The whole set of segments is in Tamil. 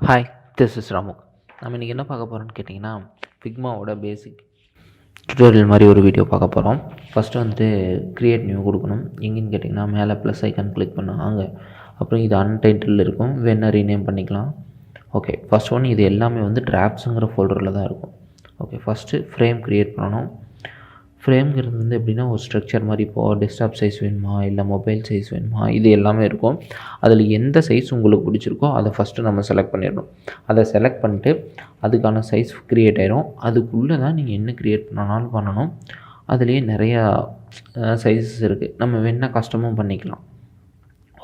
Hi, this is ராமுக். நம்ம இன்றைக்கி என்ன பார்க்க போகிறோம்னு கேட்டிங்கன்னா, ஃபிக்மாவோட பேசிக் டுட்டோரியல் மாதிரி ஒரு வீடியோ பார்க்க போகிறோம். ஃபஸ்ட்டு வந்துட்டு க்ரியேட் நியூ கொடுக்கணும். எங்கேன்னு கேட்டிங்கன்னா, மேலே ப்ளஸ் ஐக்கான் கிளிக் பண்ணுவாங்க. அப்புறம் இது அன்டைட்டில் இருக்கும், வேணா ரீநேம் பண்ணிக்கலாம். ஓகே, ஃபஸ்ட் ஒன் இது எல்லாமே வந்து டிராப்ஸுங்கிற ஃபோல்டரில் தான் இருக்கும். ஓகே, ஃபஸ்ட்டு ஃப்ரேம் க்ரியேட் பண்ணணும். ஃப்ரேம்ங்கிறது வந்து எப்படின்னா ஒரு ஸ்ட்ரக்சர் மாதிரி, இப்போது டெஸ்க்டாப் சைஸ் வேணுமா இல்லை மொபைல் சைஸ் வேணுமா, இது எல்லாமே இருக்கும். அதில் எந்த சைஸ் உங்களுக்கு பிடிச்சிருக்கோ அதை ஃபஸ்ட்டு நம்ம செலக்ட் பண்ணிடணும். அதை செலக்ட் பண்ணிட்டு அதுக்கான சைஸ் க்ரியேட் ஆகிடும். அதுக்குள்ளே தான் நீங்கள் என்ன க்ரியேட் பண்ணனாலும் பண்ணணும். அதுலேயே நிறையா சைஸஸ் இருக்குது, நம்ம வேணால் கஸ்டமும் பண்ணிக்கலாம்.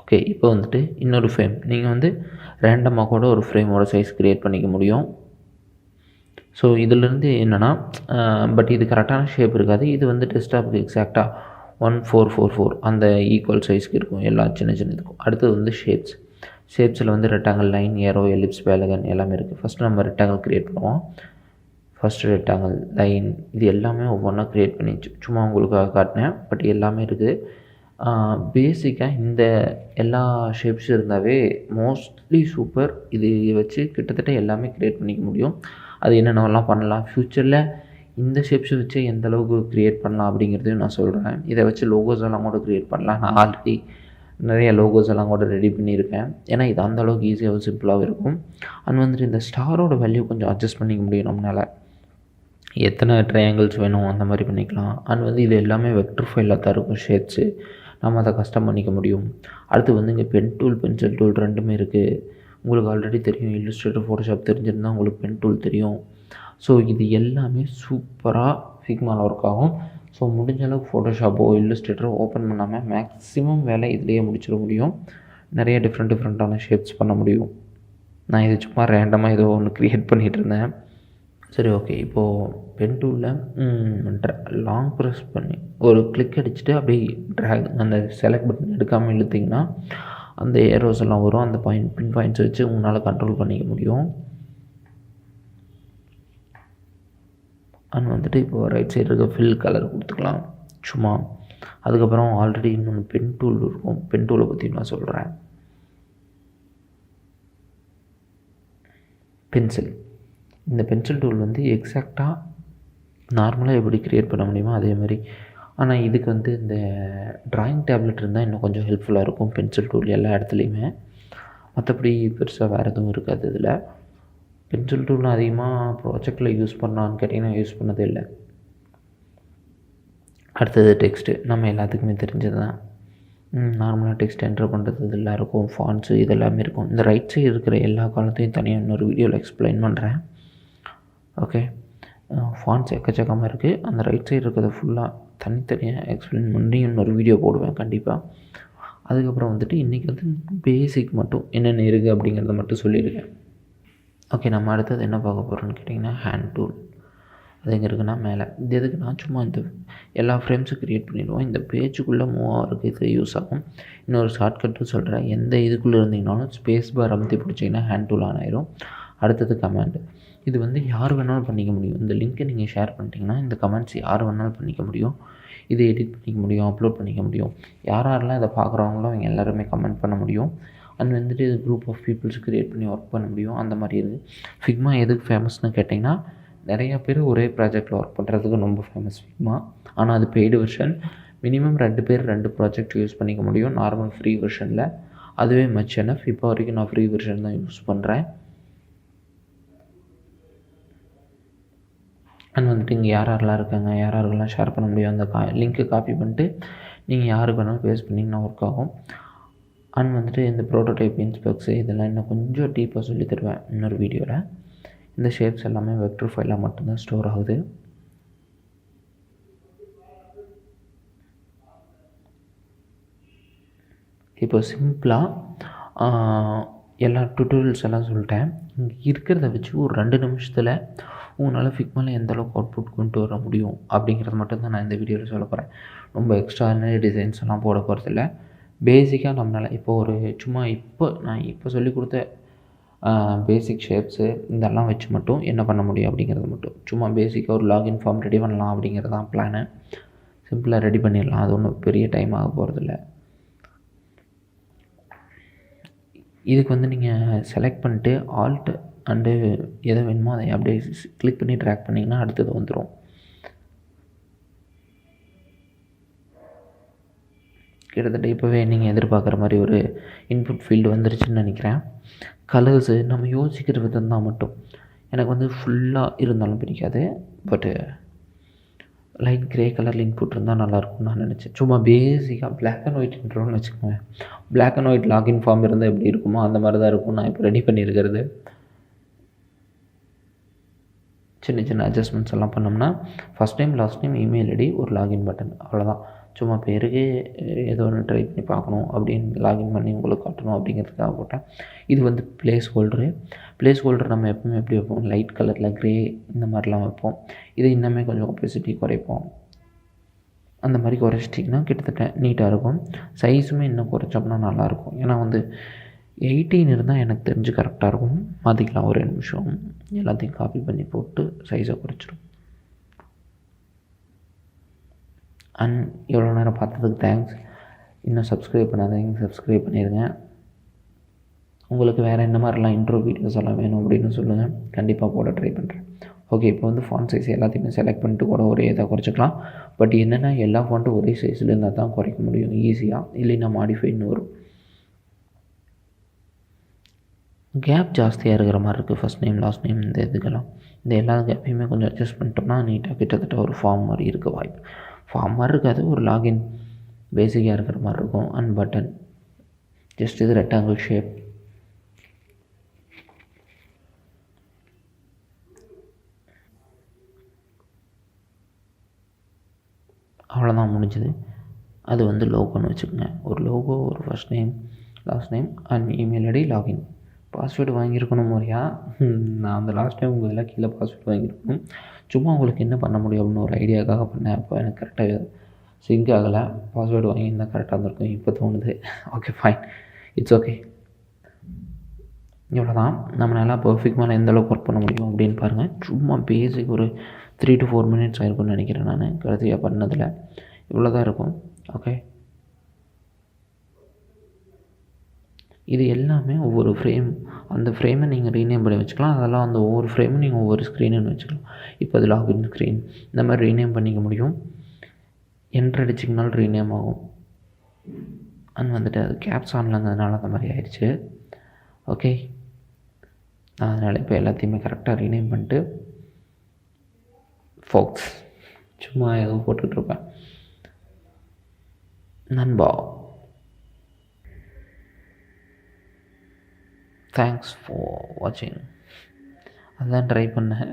ஓகே, இப்போ வந்துட்டு இன்னொரு ஃப்ரேம் நீங்கள் வந்து ரேண்டமாக கூட ஒரு ஃப்ரேமோட சைஸ் க்ரியேட் பண்ணிக்க முடியும். ஸோ இதிலேருந்து என்னென்னா, பட் இது கரெக்டான ஷேப் இருக்காது. இது வந்து டெஸ்க்டாப்புக்கு எக்ஸாக்டாக 1444 அந்த ஈக்குவல் சைஸ்க்கு இருக்கும், எல்லா சின்ன இதுக்கும். அடுத்தது வந்து ஷேப்ஸில் வந்து ரெக்டாங்கிள், லைன், ஏரோ, எலிப்ஸ், பேலகன் எல்லாமே இருக்குது. ஃபஸ்ட்டு நம்ம ரெக்டாங்கிள் க்ரியேட் பண்ணுவோம். ஃபஸ்ட்டு ரெக்டாங்கிள், லைன், இது எல்லாமே ஒவ்வொன்றா க்ரியேட் பண்ணி சும்மா உங்களுக்காக காட்டினேன். பட் எல்லாமே இருக்குது. பேசிக்காக இந்த எல்லா ஷேப்ஸும் இருந்தாவே மோஸ்ட்லி சூப்பர். இது வச்சு கிட்டத்தட்ட எல்லாமே க்ரியேட் பண்ணிக்க முடியும். அது என்னென்னலாம் பண்ணலாம், ஃப்யூச்சரில் இந்த ஷேப்ஸை வச்சு எந்த அளவுக்கு க்ரியேட் பண்ணலாம் அப்படிங்கிறதையும் நான் சொல்கிறேன். இதை வச்சு லோகோஸ் எல்லாம் கூட க்ரியேட் பண்ணலாம். நான் ஆல்ரெடி நிறைய லோகோஸ் எல்லாம் கூட ரெடி பண்ணியிருக்கேன். ஏன்னா இது அந்தளவுக்கு ஈஸியாகவும் சிம்பிளாகவும் இருக்கும். அண்ட் வந்துட்டு இந்த ஸ்டாரோட வேல்யூ கொஞ்சம் அட்ஜஸ்ட் பண்ணிக்க முடியும் நம்மளால். எத்தனை ட்ரையாங்கிள்ஸ் வேணும் அந்த மாதிரி பண்ணிக்கலாம். அண்ட் வந்து இது எல்லாமே வெக்டர் ஃபைலில் தான் இருக்கும் ஷேப்ஸு, நம்ம அதை கஸ்டம் பண்ணிக்க முடியும். அடுத்து வந்து இங்கே பென் டூல், பென்சில் டூல் ரெண்டுமே இருக்குது. உங்களுக்கு ஆல்ரெடி தெரியும், இல்லுஸ்ட்ரேட்டர், ஃபோட்டோஷாப் தெரிஞ்சிருந்தால் உங்களுக்கு பென் டூல் தெரியும். ஸோ இது எல்லாமே சூப்பராக ஃபிக்மாவில் ஒர்க் ஆகும். ஸோ முடிஞ்ச அளவுக்கு ஃபோட்டோஷாப்போ இல்லுஸ்ட்ரேட்டரோ ஓப்பன் பண்ணாமல் மேக்ஸிமம் வேலை இதிலேயே முடிச்சிட முடியும். நிறைய டிஃப்ரெண்ட்டான ஷேப்ஸ் பண்ண முடியும். நான் இது சும்மா ரேண்டமாக ஏதோ ஒன்று க்ரியேட் பண்ணிகிட்டு இருந்தேன். சரி, ஓகே. இப்போது பென் டூலில் லாங் ப்ரெஸ் பண்ணி ஒரு கிளிக் அடிச்சுட்டு அப்படியே ட்ராக் அந்த செலக்ட் பட்டன் எடுக்காமல் இழுத்திங்கன்னா அந்த ஏரோஸ் எல்லாம் வரும். அந்த பின் பாயிண்ட்ஸ் வச்சு உங்களால் கண்ட்ரோல் பண்ணிக்க முடியும். அண்ட் வந்துட்டு இப்போது ரைட் சைடு இருக்க ஃபில் கலர் கொடுத்துக்கலாம் சும்மா. அதுக்கப்புறம் ஆல்ரெடி இன்னொன்று பென் டூல் இருக்கும், பென் டூலை பற்றி நான் சொல்கிறேன். பென்சில், இந்த பென்சில் டூல் வந்து எக்ஸாக்டாக நார்மலாக எப்படி க்ரியேட் பண்ண முடியுமோ அதே மாதிரி. ஆனால் இதுக்கு வந்து இந்த ட்ராயிங் டேப்லெட் இருந்தால் இன்னும் கொஞ்சம் ஹெல்ப்ஃபுல்லாக இருக்கும். பென்சில் டூல் எல்லா இடத்துலையுமே, மற்றபடி பெருசாக வேறு எதுவும் இருக்காது இதில். பென்சில் டூல் அதிகமாக ப்ராஜெக்டில் யூஸ் பண்ணான்னு கேட்டிங்கன்னா யூஸ் பண்ணதே இல்லை. அடுத்தது டெக்ஸ்ட்டு, நம்ம எல்லாத்துக்குமே தெரிஞ்சது தான். நார்மலாக டெக்ஸ்ட் என்டர் பண்ணுறது இதெல்லாம் இருக்கும், ஃபாண்ட்ஸு இதெல்லாமே இருக்கும். இந்த ரைட் சைடு இருக்கிற எல்லா காலத்தையும் தனியாக இன்னொரு வீடியோவில் எக்ஸ்பிளைன் பண்ணுறேன். ஓகே, ஃபாண்ட்ஸ் எக்கச்சக்கமாக இருக்குது. அந்த ரைட் சைடு இருக்கிறத ஃபுல்லாக தனித்தனியாக எக்ஸ்பிளைன் பண்ணி இன்னொரு வீடியோ போடுவேன் கண்டிப்பாக. அதுக்கப்புறம் வந்துட்டு இன்றைக்கி வந்து பேசிக் மட்டும் என்னென்ன இருக்குது அப்படிங்கிறத மட்டும் சொல்லியிருக்கேன். ஓகே, நம்ம அடுத்தது என்ன பார்க்க போகிறோன்னு கேட்டிங்கன்னா, ஹேண்ட் டூல். அது எங்கே இருக்குன்னா மேலே. இது எதுக்குன்னா சும்மா இந்த எல்லா ஃப்ரேம்ஸும் க்ரியேட் பண்ணிடுவோம். இந்த பேஜுக்குள்ளே மூவ் ஆகிறதுக்கு இது யூஸ் ஆகும். இன்னொரு ஷார்ட்கட்டும் சொல்கிறேன். எந்த இதுக்குள்ளே இருந்தீங்கனாலும் ஸ்பேஸ் பார் அமுத்தி பிடிச்சிங்கன்னா ஹேண்ட் டூல் ஆன் ஆயிரும். அடுத்தது கமாண்டு. இது வந்து யார் வேணாலும் பண்ணிக்க முடியும். இந்த லிங்க்கை நீங்கள் ஷேர் பண்ணிட்டீங்கன்னா இந்த கமெண்ட்ஸ் யார் வேணாலும் பண்ணிக்க முடியும். இதை எடிட் பண்ணிக்க முடியும், அப்லோட் பண்ணிக்க முடியும். யாரெல்லாம் இதை பார்க்குறவங்களோ அவங்க எல்லாருமே கமெண்ட் பண்ண முடியும். அண்ட் வந்துட்டு இது குரூப் ஆஃப் பீப்புள்ஸ் க்ரியேட் பண்ணி ஒர்க் பண்ண முடியும். அந்த மாதிரி இருக்குது. ஃபிக்மா எதுக்கு ஃபேமஸ்னு கேட்டிங்கன்னா, நிறையா பேர் ஒரே ப்ராஜெக்டில் ஒர்க் பண்ணுறதுக்கு ரொம்ப ஃபேமஸ் ஃபிக்மா. ஆனால் அது பெய்டு வெர்ஷன். மினிமம் 2 பேர் 2 ப்ராஜெக்ட் யூஸ் பண்ணிக்க முடியும் நார்மல் ஃப்ரீ வெர்ஷனில். அதுவே மச் எனஃப். இப்போ வரைக்கும் நான் ஃப்ரீ வெர்ஷன் தான் யூஸ் பண்ணுறேன். அண்ட் வந்துட்டு இங்கே யாரெல்லாம் இருக்காங்க, யாரெல்லாம் ஷேர் பண்ண முடியும், அந்த லிங்க்கை காப்பி பண்ணிட்டு நீங்கள் யாருக்கு வேணாலும் பேஸ்ட் பண்ணிங்கன்னா ஒர்க் ஆகும். அண்ட் வந்துட்டு இந்த ப்ரோட்டோடைப், இன்ஸ்பெக்ட்ஸு இதெல்லாம் இன்னும் கொஞ்சம் டீப்பாக சொல்லி தருவேன் இன்னொரு வீடியோவில். இந்த ஷேப்ஸ் எல்லாமே வெக்டர் ஃபைலாக மட்டும்தான் ஸ்டோர் ஆகுது. இப்போ சிம்பிளாக எல்லா டுட்டோரியல்ஸ் எல்லாம் சொல்லிட்டேன். இங்கே இருக்கிறத வச்சு ஒரு 2 நிமிஷத்தில் உங்களால் ஃபிக்மாவில் எந்த அளவுக்கு அவுட்புட் கொண்டு வர முடியும் அப்படிங்கிறது மட்டும்தான் நான் இந்த வீடியோவில் சொல்ல போகிறேன். ரொம்ப எக்ஸ்ட்ரானரி டிசைன்ஸ் எல்லாம் போட போகிறதில்ல. பேசிக்காக நம்மளால் இப்போ ஒரு சும்மா நான் இப்போ சொல்லிக் கொடுத்த பேசிக் ஷேப்ஸு இதெல்லாம் வச்சு மட்டும் என்ன பண்ண முடியும் அப்படிங்கிறது மட்டும் சும்மா பேசிக்காக ஒரு லாகின் ஃபார்ம் ரெடி பண்ணலாம் அப்படிங்கிறது தான் பிளானு. சிம்பிளாக ரெடி பண்ணிடலாம். அது ஒன்றும் பெரிய டைம் ஆக போகிறதில்ல. இதுக்கு வந்து நீங்கள் செலக்ட் பண்ணிட்டு ஆல்ட் அண்டு எதை வேணுமோ அதை அப்படியே கிளிக் பண்ணி ட்ராக் பண்ணிங்கன்னா அடுத்தது வந்துடும். கிட்டத்தட்ட இப்போவே நீங்கள் எதிர்பார்க்குற மாதிரி ஒரு இன்புட் ஃபீல்டு வந்துருச்சுன்னு நினைக்கிறேன். கலர்ஸு நம்ம யோசிக்கிற விதம் தான் மட்டும். எனக்கு வந்து ஃபுல்லாக இருந்தாலும் பிடிக்காது. பட்டு லைட் க்ரே கலரில் இன்புட் இருந்தால் நல்லாயிருக்கும்னு நான் நினச்சேன். சும்மா பேசிக்காக பிளாக் அண்ட் ஒயிட் இன்ட்ரோன்னு வச்சுக்கோங்க. Black and white login form இருந்தால் எப்படி இருக்குமோ அந்த மாதிரி தான் இருக்கும் நான் இப்போ ரெடி பண்ணியிருக்கிறது. சின்ன சின்ன அட்ஜஸ்ட்மெண்ட்ஸ் எல்லாம் பண்ணோம்னா first name, last name, email ID, ஒரு லாகின் பட்டன், அவ்வளோதான். சும்மா பேருக்கு ஏதோ ஒன்று ட்ரை பண்ணி பார்க்கணும் அப்படின்னு லாகின் பண்ணி உங்களுக்கு காட்டணும் அப்படிங்கிறதுக்காக போட்டேன். இது வந்து ப்ளேஸ் ஹோல்டர் நம்ம எப்பவுமே எப்படி வைப்போம், லைட் கலரில் க்ரே இந்த மாதிரிலாம் வைப்போம். இது இன்னுமே கொஞ்சம் ஒப்பேசிட்டி குறைப்போம். அந்த மாதிரி குறைச்சிட்டிங்கன்னா கிட்டத்தட்ட நீட்டாக இருக்கும். சைஸுமே இன்னும் குறைச்சோம்னா நல்லாயிருக்கும். ஏன்னா வந்து 18 இருந்தால் எனக்கு தெரிஞ்சு கரெக்டாக இருக்கும். மாற்றிக்கலாம் ஒரு 2 நிமிஷம். எல்லாத்தையும் காப்பி பண்ணி போட்டு சைஸை குறைச்சிடும். அண்ட் எவ்வளோ நேரம் பார்த்ததுக்கு தேங்க்ஸ். இன்னும் சப்ஸ்கிரைப் பண்ணாதீங்க, சப்ஸ்கிரைப் பண்ணிடுங்க. உங்களுக்கு வேறு என்ன மாதிரிலாம் இன்ட்ரோ வீடியோஸ் எல்லாம் வேணும் அப்படின்னு சொல்லுங்கள், கண்டிப்பாக போட ட்ரை பண்ணுறேன். ஓகே, இப்போ வந்து ஃபாண்ட் சைஸ் எல்லாத்தையுமே செலக்ட் பண்ணிட்டு கூட ஒரே இதாக குறைச்சிக்கலாம். பட் என்னென்னா எல்லா ஃபாண்ட்டும் ஒரே சைஸில் இருந்தால் தான் குறைக்க முடியும் ஈஸியாக, இல்லைன்னா மாடிஃபைன்னு வரும். கேப் ஜாஸ்தியாக இருக்கிற மாதிரி இருக்குது. ஃபஸ்ட் நேம், லாஸ்ட் நேம், இந்த இதுக்கெல்லாம் இந்த எல்லா கேப்பையுமே கொஞ்சம் அட்ஜஸ்ட் பண்ணிட்டோம்னா நீட்டாக கிட்டத்தட்ட ஒரு ஃபார்ம் மாதிரி இருக்க வாய்ப்பு. ஃபார்ம் மாதிரி இருக்காது, ஒரு லாகின் பேசிக்காக இருக்கிற மாதிரி இருக்கும். அண்ட் பட்டன் ஜஸ்ட் இது ரெக்டாங்கிள் ஷேப். அவ்வளோதான் முடிஞ்சது. அது வந்து லோகோன்னு வச்சுக்கோங்க. ஒரு லோகோ, ஒரு first name, last name and email ID, login. Password வாங்கியிருக்கணும் முறையா. நான் அந்த லாஸ்ட் டைம் உங்கள் இதெல்லாம் கீழே பாஸ்வேர்டு வாங்கியிருக்கணும். சும்மா உங்களுக்கு என்ன பண்ண முடியும் அப்படின்னு ஒரு ஐடியாக்காக பண்ணேன். அப்போ எனக்கு கரெக்டாக சிங்க் ஆகலை. பாஸ்வேர்டு வாங்கியிருந்தால் கரெக்டாக இருந்திருக்கும் இப்போ தோணுது. Okay fine, it's okay. இவ்வளோ தான். நம்ம நல்லா பர்ஃபெக்ட்மான எந்த அளவுக்கு ஒர்க் பண்ண முடியும் அப்படின்னு பாருங்கள். சும்மா பேசிக் ஒரு 3 to 4 minutes ஆகிருக்கும்னு நினைக்கிறேன் நான் கடைசியாக பண்ணதில். இவ்வளோ தான் இருக்கும். ஓகே, இது எல்லாமே ஒவ்வொரு ஃப்ரேம், அந்த ஃப்ரேமை நீங்கள் ரீநேம் பண்ணி வச்சுக்கலாம். அதெல்லாம் அந்த ஒவ்வொரு ஃப்ரேமும் நீங்கள் ஒவ்வொரு ஸ்க்ரீனுன்னு வச்சுக்கலாம். இப்போ அது லாகின் ஸ்க்ரீன் இந்த மாதிரி ரீநேம் பண்ணிக்க முடியும். என்ட்ரு அடிச்சிங்கனாலும் ரீநேம் ஆகும். அண்ட் வந்துட்டு அது கேப்ஸ் ஆன்லங்கிறதுனால அந்த மாதிரி ஆயிடுச்சு. ஓகே, அதனால் இப்போ எல்லாத்தையுமே கரெக்டாக ரீநேம் பண்ணிட்டு ஃபோக்ஸ் சும்மா ஏதோ போட்டுட்ருப்பேன். நண்பா, தேங்க்ஸ் ஃபார் வாட்சிங். அதுதான் ட்ரை பண்ணேன்.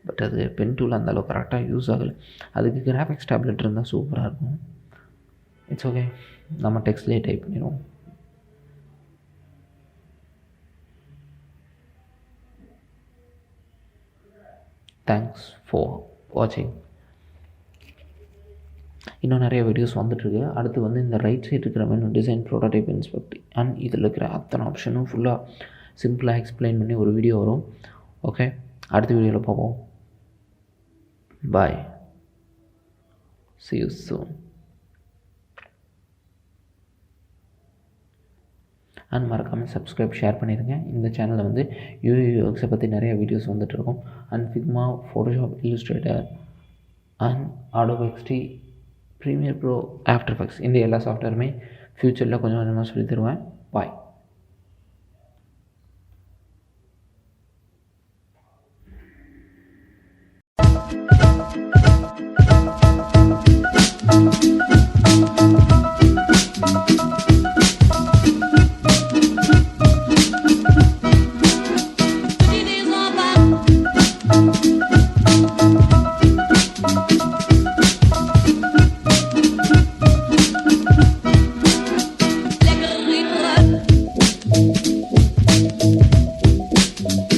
பட் அது பென் டூல் அந்தளவுக்கு கரெக்டாக யூஸ் ஆகலை. அதுக்கு கிராஃபிக்ஸ் டேப்லெட் இருந்தால் சூப்பராக இருக்கும். இட்ஸ் ஓகே, நம்ம டெக்ஸ்ட்லேயே டைப் பண்ணிடுவோம். தேங்க்ஸ் ஃபார் வாட்சிங். இன்னும் நிறைய வீடியோஸ் வந்துட்டுருக்கு. அடுத்து வந்து இந்த ரைட் சைடு இருக்கிற menu design, prototype, inspect and இதில் இருக்கிற அத்தனை ஆப்ஷனும் ஃபுல்லாக சிம்பிளாக எக்ஸ்பிளைன் பண்ணி ஒரு வீடியோ வரும். ஓகே, அடுத்த வீடியோவில் பார்ப்போம். Bye, see you soon. And மறக்காமல் சப்ஸ்கிரைப், ஷேர் பண்ணிடுங்க. இந்த சேனலில் வந்து ui.ux பற்றி நிறைய வீடியோஸ் வந்துட்டுருக்கும். And Figma, Photoshop, Illustrator and Adobe XD, Premiere Pro, After Effects இந்த எல்லா சாஃப்ட்வேருமே ஃப்யூச்சரில் கொஞ்சம் கொஞ்சமாக சொல்லி தருவேன். பாய்.